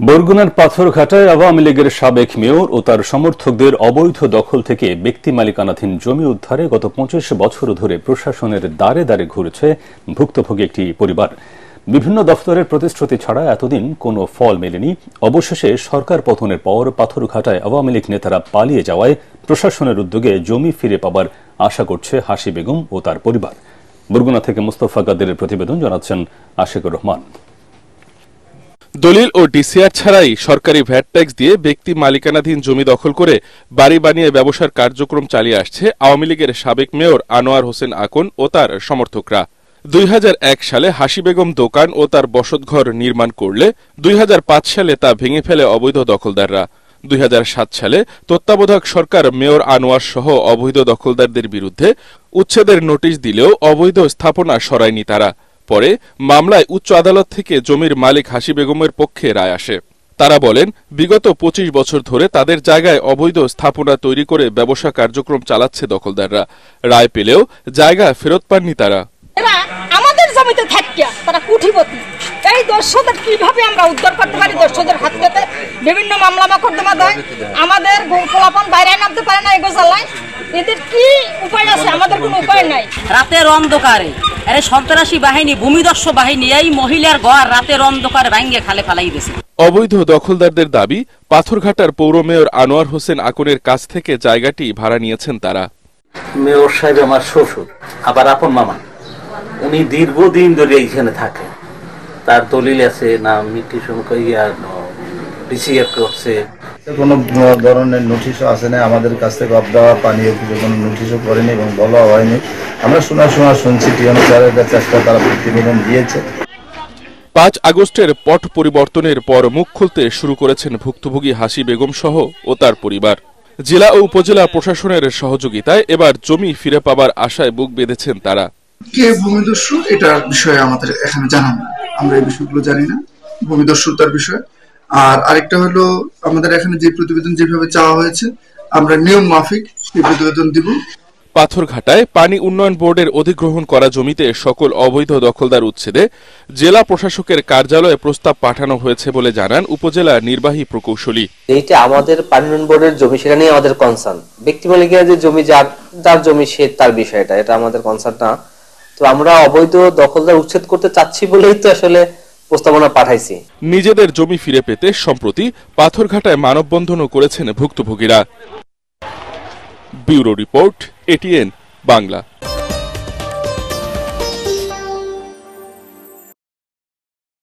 বরগুনার পাথরঘাটায় আওয়ামী লীগের সাবেক মেয়র ও তার সমর্থকদের অবৈধ দখল থেকে ব্যক্তি মালিকানাধীন জমি উদ্ধারে গত ২৫ বছর ধরে প্রশাসনের দ্বারে দ্বারে ঘুরেছে ভুক্তভোগী একটি পরিবার। বিভিন্ন দফতরের প্রতিশ্রুতি ছাড়া এতদিন কোনো ফল মেলেনি। অবশেষে সরকার পতনের পর পাথরঘাটায় আওয়ামী লীগ নেতারা পালিয়ে যাওয়ায় প্রশাসনের উদ্যোগে জমি ফিরে পাবার আশা করছে হাসি বেগম ও তার পরিবার। বরগুনা থেকে মুস্তফা কাদেরের প্রতিবেদন, জানাচ্ছেন আশিকুর রহমান। দলিল ও ডিসিআর ছাড়াই সরকারি ভ্যাট ট্যাক্স দিয়ে ব্যক্তি মালিকানাধীন জমি দখল করে বাড়ি বানিয়ে ব্যবসার কার্যক্রম চালিয়ে আসছে আওয়ামী লীগের সাবেক মেয়র আনোয়ার হোসেন আকন ও তার সমর্থকরা। ২০০১ সালে হাসি বেগম দোকান ও তার বসতঘর নির্মাণ করলে ২০০৫ সালে তা ভেঙে ফেলে অবৈধ দখলদাররা। ২০০৭ সালে তত্ত্বাবধায়ক সরকার মেয়র আনোয়ার সহ অবৈধ দখলদারদের বিরুদ্ধে উচ্ছেদের নোটিশ দিলেও অবৈধ স্থাপনা সরায়নি তারা। পরে মামলায় উচ্চ আদালত থেকে জমির মালিক হাসি বেগমের পক্ষে রায় আসে। তারা বলেন, বিগত ২৫ বছর ধরে তাদের জায়গায় অবৈধ স্থাপনা তৈরি করে ব্যবসা কার্যক্রম চালাচ্ছে দখলদাররা। রায় পেলেও জায়গা ফেরত পাননি তারা। আমাদের জমিতে থাকিয়া তারা কুঠিপতি। এই দর্শকদের কিভাবে আমরা উদ্ধার করতে পারি? দর্শকদের হাত পেতে বিভিন্ন মামলা মকদ্দমা দেয়, আমাদের গোলাপন বাইরে নামতে পারে না। এগো জ্বালায়, এদের কি উপায় আছে? আমাদের কোনো উপায় নাই। রাতের অন্ধকারে সন্ত্রাসী বাহিনী, ভূমিদস্যু বাহিনী এই মহিলার ঘর রাতের অন্ধকারে ভাঙ্গে খালে ফেলাই দিয়েছে। অবৈধ দখলদারদের দাবি, পাথরঘাটার পৌর মেয়র আনোয়ার হোসেন আকনের কাছ থেকে জায়গাটি ভাড়া নিয়েছেন তারা। মেয়র সাহেব আমার শ্বশুর, আবার আপন মামা। উনি দীর্ঘদিন ধরে এইখানে থাকে। তার দলিল আছে, না মিটিশন ডিসিআর করছে। কোনো ধরনের নোটিশও আসে না আমাদের কাছ থেকে। অবদাওয়া পানি কোনো নোটিশও করেনি এবং বলা হয়নি। আমরা শুনছি টিএনও স্যারের কাছে একটা তারা প্রতিবেদন দিয়েছে। ৫ আগস্টের পট পরিবর্তনের পর মুখ খুলতে শুরু করেছেন ভুক্তভোগী হাসি বেগম সহ ও তার পরিবার। জেলা ও উপজেলা প্রশাসনের সহযোগিতায় এবার জমি ফিরে পাবার আশায় বুক বেঁধেছেন তারা। কে ভূমিদস্যু এটার বিষয়ে আমাদের এখানে জানান, আমরা এই বিষয়গুলো জানি না, ভূমিদস্যুতার বিষয়। আর আরেকটা হলো, আমাদের এখানে যে প্রতিবেদন যেভাবে চাওয়া হয়েছে আমরা নিয়ম মাফিক সেই প্রতিবেদন দিব। পাথরঘাটায় পানি উন্নয়ন বোর্ডের অধিগ্রহণ করা জমিতে সকল অবৈধ দখলদার উচ্ছেদে জেলা প্রশাসকের কার্যালয়ে প্রস্তাব পাঠানো হয়েছে বলে জানান উপজেলা নির্বাহী প্রকৌশলী। এইটা আমাদের পানি উন্নয়ন বোর্ডের জমি, সেটা নিয়ে আমাদের কনসার্ন। ব্যক্তি মালিকের যে জমি, যার জমি সে তার বিষয়টা, এটা আমাদের কনসার্ন না। তো আমরা অবৈধ দখলদার উচ্ছেদ করতে চাচ্ছি বলেই তো আসলে প্রস্তাবনা পাঠাইছি। নিজেদের জমি ফিরে পেতে সম্প্রতি পাথরঘাটায় মানববন্ধনও করেছেন ভুক্তভোগীরা। Bureau report, ATN Bangla.